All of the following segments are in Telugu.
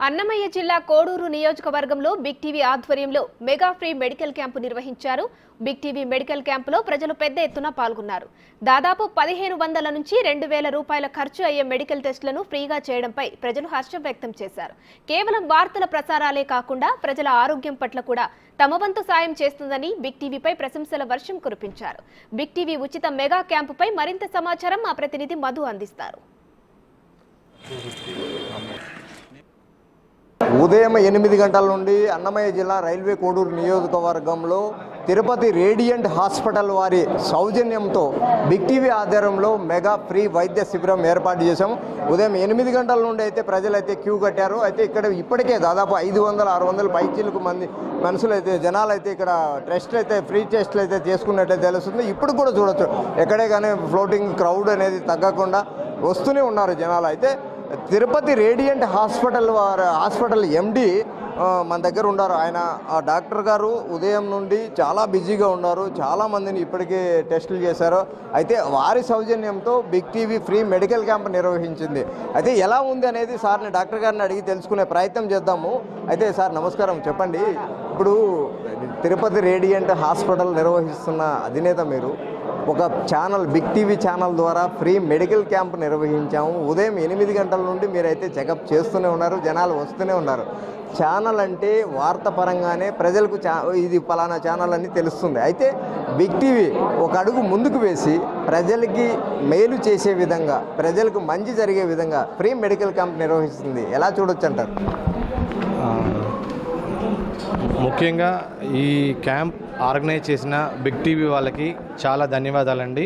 అన్నమయ్య జిల్లా కోడూరు నియోజకవర్గంలో బిగ్ టీవీ ఆధ్వర్యంలో మెగా ఫ్రీ మెడికల్ క్యాంపు నిర్వహించారు. బిగ్ టీవీ మెడికల్ క్యాంపులో ప్రజలు పెద్ద ఎత్తున పాల్గొన్నారు. దాదాపు 1500 నుంచి 2000 రూపాయల ఖర్చు అయ్యే మెడికల్ టెస్టులను ఫ్రీగా చేయడంపై ప్రజలు హర్షం వ్యక్తం చేశారు. కేవలం వార్తల ప్రసారాలే కాకుండా ప్రజల ఆరోగ్యం పట్ల కూడా తమ వంతు సాయం చేస్తుందని బిగ్ టీవీపై ప్రశంసల వర్షం కురిపించారు. బిగ్ టీవీ ఉచిత మెగా క్యాంపుపై మరింత సమాచారం మా ప్రతినిధి మధు అందిస్తారు. ఉదయం 8 గంటల నుండి అన్నమయ్య జిల్లా రైల్వే కోడూరు నియోజకవర్గంలో తిరుపతి రేడియంట్ హాస్పిటల్ వారి సౌజన్యంతో బిగ్ టీవీ ఆధ్వర్యంలో మెగా ఫ్రీ వైద్య శిబిరం ఏర్పాటు చేశాం. ఉదయం 8 గంటల నుండి అయితే ప్రజలైతే క్యూ కట్టారు. అయితే ఇక్కడ ఇప్పటికే దాదాపు 500-600 పైచీలకు మంది మనుషులైతే జనాలైతే ఇక్కడ టెస్ట్లు అయితే ఫ్రీ టెస్ట్లు అయితే చేసుకున్నట్లయితే తెలుస్తుంది. ఇప్పుడు కూడా చూడొచ్చు ఎక్కడే కానీ ఫ్లోటింగ్ క్రౌడ్ అనేది తగ్గకుండా వస్తూనే ఉన్నారు జనాలు. అయితే తిరుపతి రేడియంట్ హాస్పిటల్ ఎండి మన దగ్గర ఉన్నారు. ఆయన డాక్టర్ గారు ఉదయం నుండి చాలా బిజీగా ఉన్నారు. చాలామందిని ఇప్పటికే టెస్టులు చేశారు. అయితే వారి సౌజన్యంతో Big TV free medical camp నిర్వహించింది. అయితే ఎలా ఉంది అనేది సార్ని డాక్టర్ గారిని అడిగి తెలుసుకునే ప్రయత్నం చేద్దాము. అయితే సార్ నమస్కారం, చెప్పండి. ఇప్పుడు తిరుపతి రేడియంట్ హాస్పిటల్ నిర్వహిస్తున్న అధినేత మీరు. ఒక ఛానల్ బిగ్ టీవీ ఛానల్ ద్వారా ఫ్రీ మెడికల్ క్యాంప్ నిర్వహించాము. ఉదయం 8 గంటల నుండి మీరైతే చెకప్ చేస్తూనే ఉన్నారు, జనాలు వస్తూనే ఉన్నారు. ఛానల్ అంటే వార్త పరంగానే ప్రజలకు ఇది పలానా ఛానల్ అని తెలుస్తుంది. అయితే బిగ్ టీవీ ఒక అడుగు ముందుకు వేసి ప్రజలకి మేలు చేసే విధంగా, ప్రజలకు మంచి జరిగే విధంగా ఫ్రీ మెడికల్ క్యాంప్ నిర్వహిస్తుంది. ఎలా చూడొచ్చు అంటారు? ముఖ్యంగా ఈ క్యాంప్ ఆర్గనైజ్ చేసిన బిగ్ టీవీ వాళ్ళకి చాలా ధన్యవాదాలండి.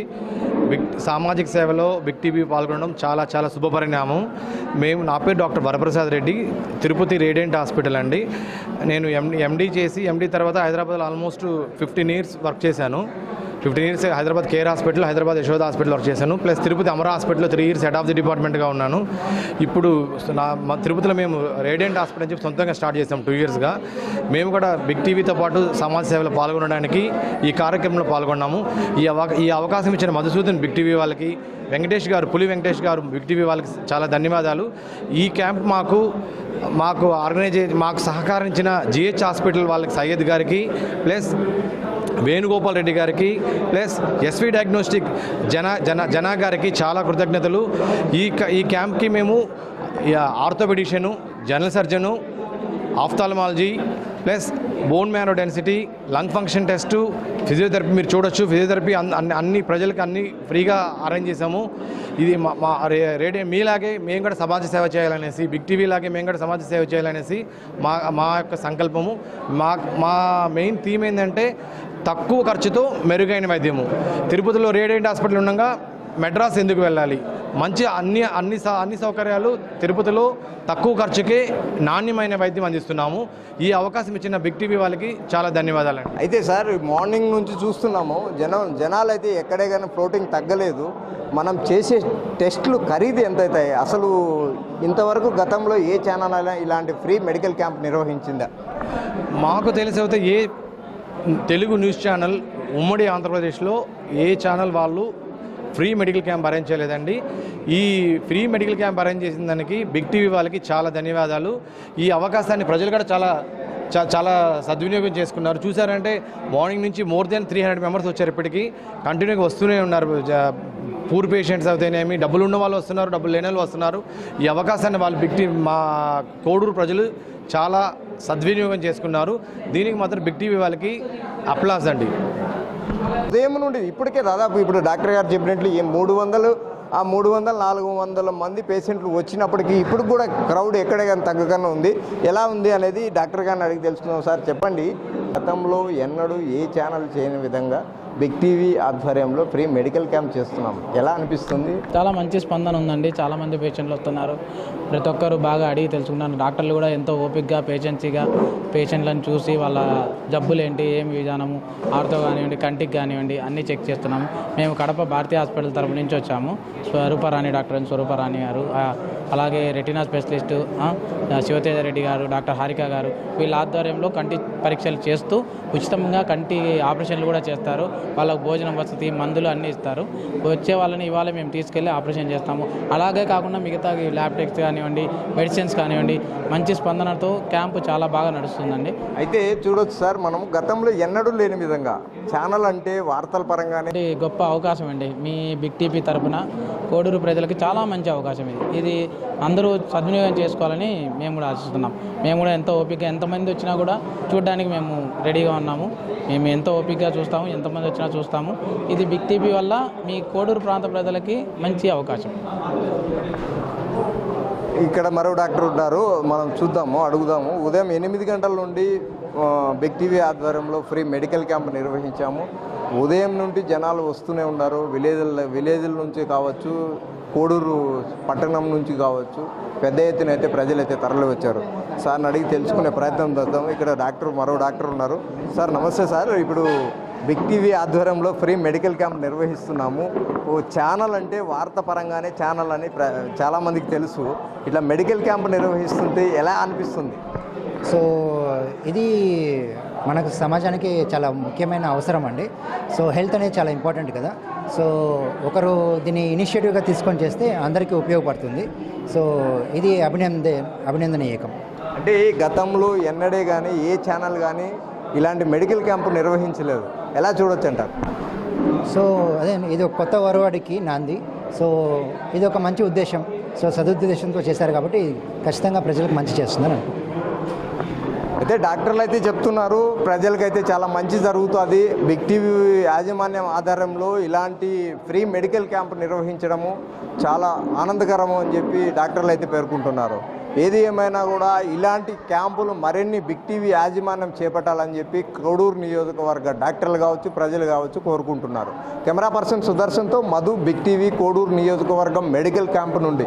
సామాజిక సేవలో బిగ్ టీవీ పాల్గొనడం చాలా చాలా శుభపరిణామం. నా పేరు doctor Varaprasad Reddy, Tirupati radiant hospital అండి. నేను ఎండీ చేసి ఎండీ తర్వాత హైదరాబాద్లో ఆల్మోస్ట్ 15 ఇయర్స్ వర్క్ చేశాను. 15 years Hyderabad care hospital, Hyderabad Yashoda hospital work చేశాను. ప్లస్ తిరుపతి అమరా హాస్పిటల్లో 3 ఇయర్స్ హెడ్ ఆఫ్ ది డిపార్ట్మెంట్గా ఉన్నాను. ఇప్పుడు తిరుపతిలో మేము రేడియంట్ హాస్పిటల్ అని చెప్పి సొంతంగా స్టార్ట్ చేసాం 2 ఇయర్స్గా. మేము కూడా బిగ్ టీవీతో పాటు సమాజ సేవలో పాల్గొనడానికి ఈ కార్యక్రమంలో పాల్గొన్నాము. ఈ అవకాశం ఇచ్చిన మధుసూదన్ బిగ్ టీవీ వాళ్ళకి, వెంకటేష్ గారు, పులి వెంకటేష్ గారు బిగ్ టీవీ వాళ్ళకి చాలా ధన్యవాదాలు. ఈ క్యాంప్ మాకు మాకు సహకరించిన జిహెచ్ హాస్పిటల్ వాళ్ళకి సయ్యద్ గారికి, ప్లస్ వేణుగోపాల్ రెడ్డి గారికి, ప్లస్ ఎస్వి డయాగ్నోస్టిక్ జనా గారికి చాలా కృతజ్ఞతలు. ఈ క్యాంప్కి మేము orthopaedician, general surgeon, ophthalmology, plus bone marrow density, lung function test, physiotherapy మీరు చూడొచ్చు. ఫిజియోథెరపీ అన్ని ప్రజలకు అన్ని ఫ్రీగా అరేంజ్ చేసాము. ఇది మా రేడియో మీలాగే మేము కూడా సమాజ సేవ చేయాలనేసి, బిగ్ టీవీ లాగే మేము కూడా సమాజ సేవ చేయాలనేసి మా యొక్క సంకల్పము. మా మెయిన్ థీమ్ ఏంటంటే తక్కువ ఖర్చుతో మెరుగైన వైద్యము. తిరుపతిలో రేడియంట్ హాస్పిటల్ ఉండగా మెడ్రాస్ ఎందుకు వెళ్ళాలి? మంచి అన్ని సౌకర్యాలు తిరుపతిలో తక్కువ ఖర్చుకే నాణ్యమైన వైద్యం అందిస్తున్నాము. ఈ అవకాశం ఇచ్చిన బిగ్ టీవీ వాళ్ళకి చాలా ధన్యవాదాలు. అయితే సార్, మార్నింగ్ నుంచి చూస్తున్నాము జనాలు అయితే ఎక్కడే కానీ ఫ్లోటింగ్ తగ్గలేదు. మనం చేసే టెస్టులు ఖరీదు ఎంత అవుతాయి? అసలు ఇంతవరకు గతంలో ఏ ఛానల్ అయినా ఇలాంటి ఫ్రీ మెడికల్ క్యాంప్ నిర్వహించిందా? మాకు తెలిసి అయితే ఏ తెలుగు న్యూస్ ఛానల్ ఉమ్మడి ఆంధ్రప్రదేశ్లో ఏ ఛానల్ వాళ్ళు ఫ్రీ మెడికల్ క్యాంప్ అరేంజ్ చేయలేదండి. ఈ ఫ్రీ మెడికల్ క్యాంప్ అరేంజ్ చేసిన దానికి బిగ్ టీవీ వాళ్ళకి చాలా ధన్యవాదాలు. ఈ అవకాశాన్ని ప్రజలు కూడా చాలా సద్వినియోగం చేసుకున్నారు. చూసారంటే మార్నింగ్ నుంచి మోర్ దెన్ 300 మెంబర్స్ వచ్చారు. ఇప్పటికీ కంటిన్యూగా వస్తూనే ఉన్నారు. పూర్ పేషెంట్స్ అయితేనేమి, డబ్బులు ఉన్న వాళ్ళు వస్తున్నారు, డబ్బులు లేని వాళ్ళు వస్తున్నారు. ఈ అవకాశాన్ని వాళ్ళు బిగ్ టీవీ మా కోడూరు ప్రజలు చాలా సద్వినియోగం చేసుకున్నారు. దీనికి మాత్రం బిగ్ టీవీ వాళ్ళకి అప్లాస్ అండి. ఉదయం నుండి ఇప్పటికే దాదాపు ఇప్పుడు డాక్టర్ గారు చెప్పినట్లు 300-400 మంది పేషెంట్లు వచ్చినప్పటికీ ఇప్పుడు కూడా క్రౌడ్ ఎక్కడ కానీ తగ్గకుండా ఉంది. ఎలా ఉంది అనేది డాక్టర్ గారిని అడిగి తెలుసుకుందాం. సార్ చెప్పండి, గతంలో ఎన్నడూ ఏ ఛానల్ చేయని విధంగా బిగ్ టీవీ ఆధ్వర్యంలో ఫ్రీ మెడికల్ క్యాంప్ చేస్తున్నాం. ఎలా అనిపిస్తుంది? చాలా మంచి స్పందన ఉందండి. చాలామంది పేషెంట్లు వస్తున్నారు. ప్రతి ఒక్కరు బాగా అడిగి తెలుసుకున్నారు. డాక్టర్లు కూడా ఎంతో ఓపికగా పేషెంట్లను చూసి వాళ్ళ జబ్బులు ఏంటి, ఏమి విధానము, ఆర్థో కానివ్వండి, కంటికి కానివ్వండి అన్నీ చెక్ చేస్తున్నాము. మేము కడప భారతీయ హాస్పిటల్ తరపు నుంచి వచ్చాము. స్వరూపరాణి డాక్టర్ అని స్వరూపరాణి గారు అలాగే రెటీనా స్పెషలిస్టు శివతేజ రెడ్డి గారు, డాక్టర్ హారిక గారు వీళ్ళ ఆధ్వర్యంలో కంటి పరీక్షలు చేస్తూ ఉచితంగా కంటి ఆపరేషన్లు కూడా చేస్తారు. వాళ్ళకు భోజనం వసతి, మందులు అన్నీ ఇస్తారు. వచ్చే వాళ్ళని ఇవాళ మేము తీసుకెళ్ళి ఆపరేషన్ చేస్తాము. అలాగే కాకుండా మిగతా ల్యాబ్ టెక్స్ కానివ్వండి, మెడిసిన్స్ కానివ్వండి, మంచి స్పందనతో క్యాంపు చాలా బాగా నడుస్తుందండి. అయితే చూడొచ్చు సార్, మనం గతంలో ఎన్నడూ లేని విధంగా ఛానల్ అంటే వార్తల పరంగానే ఇది గొప్ప అవకాశం అండి. మీ బిగ్ టీవీ తరపున కోడూరు ప్రజలకి చాలా మంచి అవకాశం ఇది అందరూ సద్వినియోగం చేసుకోవాలని మేము కూడా ఆశిస్తున్నాం. మేము కూడా ఎంతో ఓపికగా ఎంతమంది వచ్చినా కూడా చూడడానికి మేము రెడీగా ఉన్నాము. మేము ఎంతో ఓపికగా చూస్తాము, ఎంతమంది వచ్చినా చూస్తాము. ఇది బిగ్ టీవీ వల్ల మీ కోడూరు ప్రాంత ప్రజలకి మంచి అవకాశం. ఇక్కడ మరో డాక్టర్ ఉన్నారు, మనం చూద్దాము, అడుగుదాము. ఉదయం 8 గంటల నుండి బిగ్ టీవీ ఆధ్వర్యంలో ఫ్రీ మెడికల్ క్యాంప్ నిర్వహించాము. ఉదయం నుండి జనాలు వస్తూనే ఉన్నారు. విలేజ్ల నుంచి కావచ్చు, కోడూరు పట్టణం నుంచి కావచ్చు, పెద్ద ఎత్తున అయితే ప్రజలైతే తరలి వచ్చారు. సార్ని అడిగి తెలుసుకునే ప్రయత్నం చేద్దాం. ఇక్కడ మరో డాక్టర్ ఉన్నారు. సార్ నమస్తే సార్. ఇప్పుడు బిగ్ టీవీ ఆధ్వర్యంలో ఫ్రీ మెడికల్ క్యాంప్ నిర్వహిస్తున్నాము. ఓ ఛానల్ అంటే వార్త పరంగానే ఛానల్ అని చాలామందికి తెలుసు. ఇట్లా మెడికల్ క్యాంప్ నిర్వహిస్తుంటే ఎలా అనిపిస్తుంది? సో ఇది మనకు సమాజానికి చాలా ముఖ్యమైన అవసరం అండి. సో హెల్త్ అనేది చాలా ఇంపార్టెంట్ కదా. సో ఒకరు దీన్ని ఇనిషియేటివ్గా తీసుకొని చేస్తే అందరికీ ఉపయోగపడుతుంది. సో ఇది అభినందనీయకం. అంటే గతంలో ఎన్నడే కానీ ఏ ఛానల్ కానీ ఇలాంటి మెడికల్ క్యాంపు నిర్వహించలేదు. ఎలా చూడొచ్చు అంటారు? సో అదే ఇది ఒక కొత్త వరవాడికి నాంది. సో ఇది ఒక మంచి ఉద్దేశం. సో సదుద్దేశంతో చేశారు కాబట్టి ఖచ్చితంగా ప్రజలకు మంచి చేస్తుందని అనుకుంటున్నాను. అయితే డాక్టర్లు అయితే చెప్తున్నారు, ప్రజలకైతే చాలా మంచి జరుగుతుంది. బిగ్ టీవీ యాజమాన్యం ఆధారంలో ఇలాంటి ఫ్రీ మెడికల్ క్యాంప్ నిర్వహించడము చాలా ఆనందకరము అని చెప్పి డాక్టర్లు అయితే పేర్కొంటున్నారు. ఏది ఏమైనా కూడా ఇలాంటి క్యాంపులు మరిన్ని బిగ్ టీవీ యాజమాన్యం చేపట్టాలని చెప్పి కోడూరు నియోజకవర్గ డాక్టర్లు కావచ్చు, ప్రజలు కావచ్చు కోరుకుంటున్నారు. కెమెరా పర్సన్ సుదర్శన్తో మధు, బిగ్ టీవీ కోడూరు నియోజకవర్గం మెడికల్ క్యాంపు నుండి.